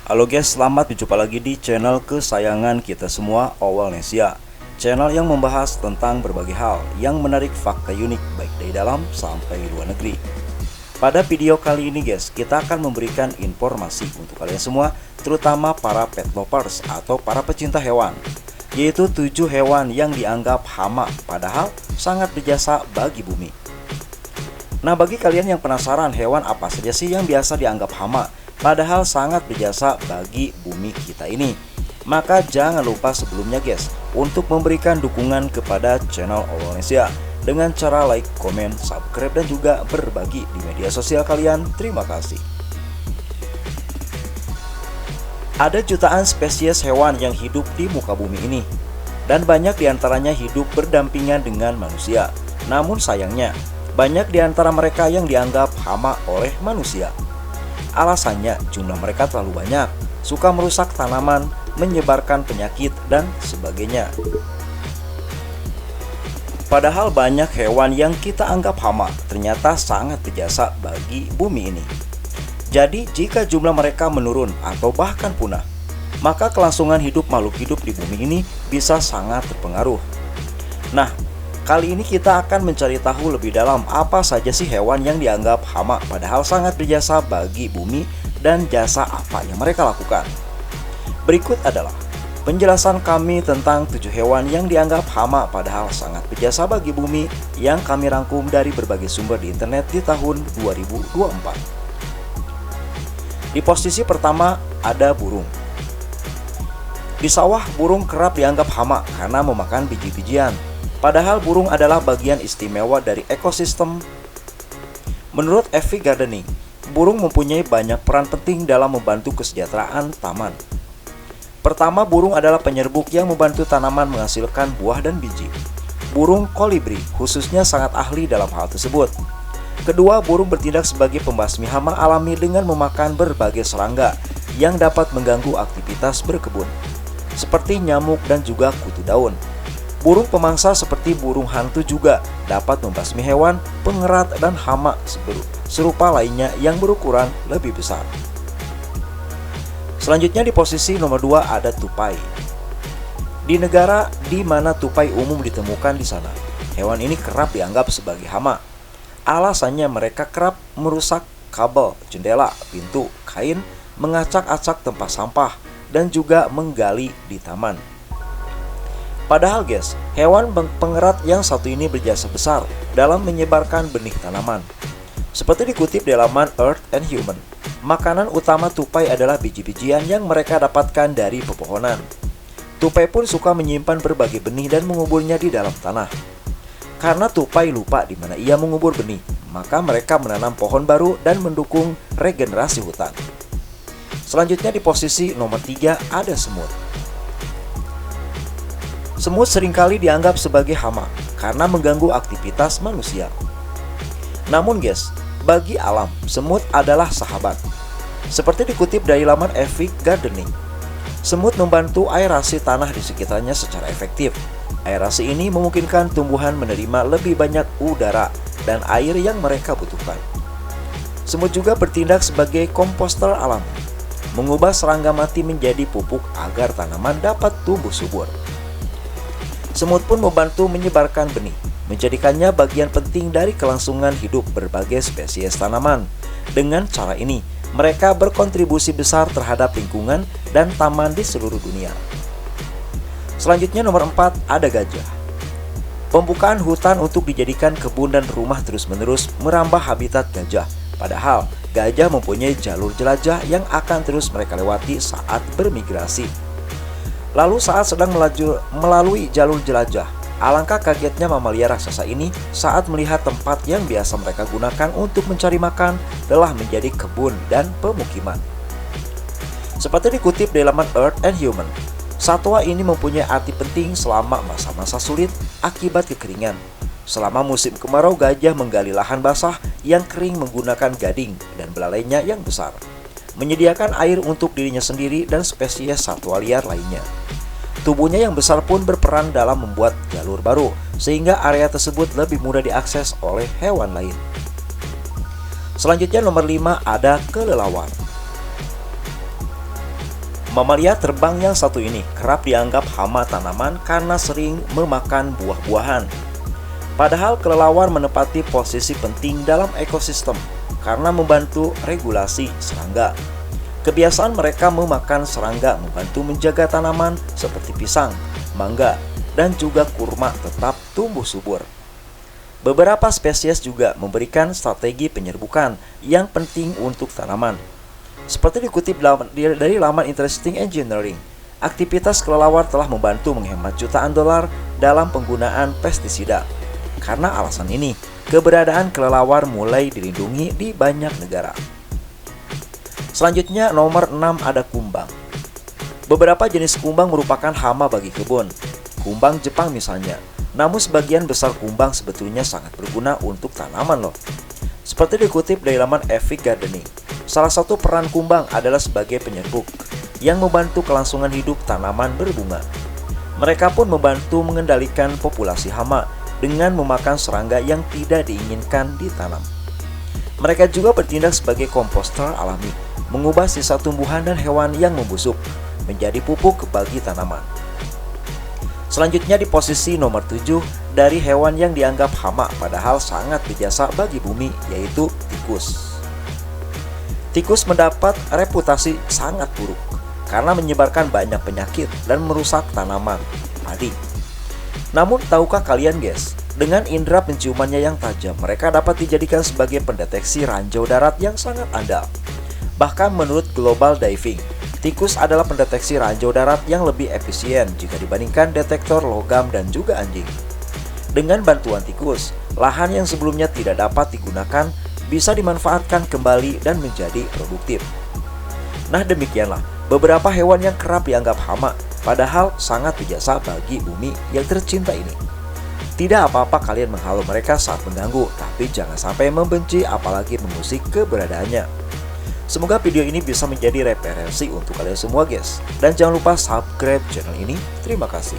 Halo guys, selamat berjumpa lagi di channel kesayangan kita semua, Owlnesia. Channel yang membahas tentang berbagai hal yang menarik, fakta unik baik dari dalam sampai luar negeri. Pada video kali ini guys, kita akan memberikan informasi untuk kalian semua, terutama para pet lovers atau para pecinta hewan, yaitu 7 hewan yang dianggap hama padahal sangat berjasa bagi bumi. Nah, bagi kalian yang penasaran hewan apa saja sih yang biasa dianggap hama padahal sangat berjasa bagi bumi kita ini, maka jangan lupa sebelumnya guys untuk memberikan dukungan kepada channel Owlnesia dengan cara like, komen, subscribe, dan juga berbagi di media sosial kalian. Terima kasih. Ada jutaan spesies hewan yang hidup di muka bumi ini, dan banyak diantaranya hidup berdampingan dengan manusia. Namun sayangnya, banyak diantara mereka yang dianggap hama oleh manusia. Alasannya, jumlah mereka terlalu banyak, suka merusak tanaman, menyebarkan penyakit, dan sebagainya. Padahal banyak hewan yang kita anggap hama ternyata sangat berjasa bagi bumi ini. Jadi jika jumlah mereka menurun atau bahkan punah, maka kelangsungan hidup makhluk hidup di bumi ini bisa sangat terpengaruh. Nah, kali ini kita akan mencari tahu lebih dalam apa saja sih hewan yang dianggap hama padahal sangat berjasa bagi bumi dan jasa apa yang mereka lakukan. Berikut adalah penjelasan kami tentang 7 hewan yang dianggap hama padahal sangat berjasa bagi bumi yang kami rangkum dari berbagai sumber di internet di tahun 2024. Di posisi pertama ada burung. Di sawah, burung kerap dianggap hama karena memakan biji-bijian. Padahal burung adalah bagian istimewa dari ekosistem. Menurut Effie Gardening, burung mempunyai banyak peran penting dalam membantu kesejahteraan taman. Pertama, burung adalah penyerbuk yang membantu tanaman menghasilkan buah dan biji. Burung kolibri khususnya sangat ahli dalam hal tersebut. Kedua, burung bertindak sebagai pembasmi hama alami dengan memakan berbagai serangga yang dapat mengganggu aktivitas berkebun, seperti nyamuk dan juga kutu daun. Burung pemangsa seperti burung hantu juga dapat membasmi hewan, pengerat, dan hama serupa lainnya yang berukuran lebih besar. Selanjutnya di posisi nomor 2 ada tupai. Di negara di mana tupai umum ditemukan di sana, hewan ini kerap dianggap sebagai hama. Alasannya mereka kerap merusak kabel, jendela, pintu, kain, mengacak-acak tempat sampah, dan juga menggali di taman. Padahal guys, hewan pengerat yang satu ini berjasa besar dalam menyebarkan benih tanaman. Seperti dikutip di laman Earth and Human, makanan utama tupai adalah biji-bijian yang mereka dapatkan dari pepohonan. Tupai pun suka menyimpan berbagai benih dan menguburnya di dalam tanah. Karena tupai lupa di mana ia mengubur benih, maka mereka menanam pohon baru dan mendukung regenerasi hutan. Selanjutnya di posisi nomor 3 ada semut. Semut seringkali dianggap sebagai hama karena mengganggu aktivitas manusia. Namun guys, bagi alam, semut adalah sahabat. Seperti dikutip dari laman Effie Gardening, semut membantu aerasi tanah di sekitarnya secara efektif. Aerasi ini memungkinkan tumbuhan menerima lebih banyak udara dan air yang mereka butuhkan. Semut juga bertindak sebagai komposter alami, mengubah serangga mati menjadi pupuk agar tanaman dapat tumbuh subur. Semut pun membantu menyebarkan benih, menjadikannya bagian penting dari kelangsungan hidup berbagai spesies tanaman. Dengan cara ini, mereka berkontribusi besar terhadap lingkungan dan taman di seluruh dunia. Selanjutnya nomor 4 ada gajah. Pembukaan hutan untuk dijadikan kebun dan rumah terus-menerus merambah habitat gajah. Padahal, gajah mempunyai jalur jelajah yang akan terus mereka lewati saat bermigrasi. Lalu saat sedang melalui jalur jelajah, alangkah kagetnya mamalia raksasa ini saat melihat tempat yang biasa mereka gunakan untuk mencari makan telah menjadi kebun dan pemukiman. Seperti dikutip dari laman Earth and Human, satwa ini mempunyai arti penting selama masa-masa sulit akibat kekeringan. Selama musim kemarau, gajah menggali lahan basah yang kering menggunakan gading dan belalainya yang besar, menyediakan air untuk dirinya sendiri dan spesies satwa liar lainnya. Tubuhnya yang besar pun berperan dalam membuat jalur baru, sehingga area tersebut lebih mudah diakses oleh hewan lain. Selanjutnya nomor 5 ada kelelawar. Mamalia terbang yang satu ini kerap dianggap hama tanaman karena sering memakan buah-buahan. Padahal kelelawar menempati posisi penting dalam ekosistem karena membantu regulasi serangga. Kebiasaan mereka memakan serangga membantu menjaga tanaman seperti pisang, mangga, dan juga kurma tetap tumbuh subur. Beberapa spesies juga memberikan strategi penyerbukan yang penting untuk tanaman. Seperti dikutip dari laman Interesting Engineering, aktivitas kelelawar telah membantu menghemat jutaan dolar dalam penggunaan pestisida. Karena alasan ini, keberadaan kelelawar mulai dilindungi di banyak negara. Selanjutnya nomor 6 ada kumbang. Beberapa jenis kumbang merupakan hama bagi kebun. Kumbang Jepang misalnya. Namun sebagian besar kumbang sebetulnya sangat berguna untuk tanaman loh. Seperti dikutip dari laman Epic Gardening, salah satu peran kumbang adalah sebagai penyerbuk yang membantu kelangsungan hidup tanaman berbunga. Mereka pun membantu mengendalikan populasi hama dengan memakan serangga yang tidak diinginkan ditanam. Mereka juga bertindak sebagai komposter alami, mengubah sisa tumbuhan dan hewan yang membusuk menjadi pupuk bagi tanaman. Selanjutnya di posisi nomor 7 dari hewan yang dianggap hama padahal sangat berjasa bagi bumi, yaitu tikus. Tikus mendapat reputasi sangat buruk karena menyebarkan banyak penyakit dan merusak tanaman padi. Namun tahukah kalian guys, dengan indera penciumannya yang tajam, mereka dapat dijadikan sebagai pendeteksi ranjau darat yang sangat andal. Bahkan menurut Global Diving, tikus adalah pendeteksi ranjau darat yang lebih efisien jika dibandingkan detektor logam dan juga anjing. Dengan bantuan tikus, lahan yang sebelumnya tidak dapat digunakan bisa dimanfaatkan kembali dan menjadi produktif. Nah demikianlah beberapa hewan yang kerap dianggap hama, padahal sangat berjasa bagi bumi yang tercinta ini. Tidak apa-apa kalian menghalau mereka saat mengganggu, tapi jangan sampai membenci apalagi mengusik keberadaannya. Semoga video ini bisa menjadi referensi untuk kalian semua guys. Dan jangan lupa subscribe channel ini. Terima kasih.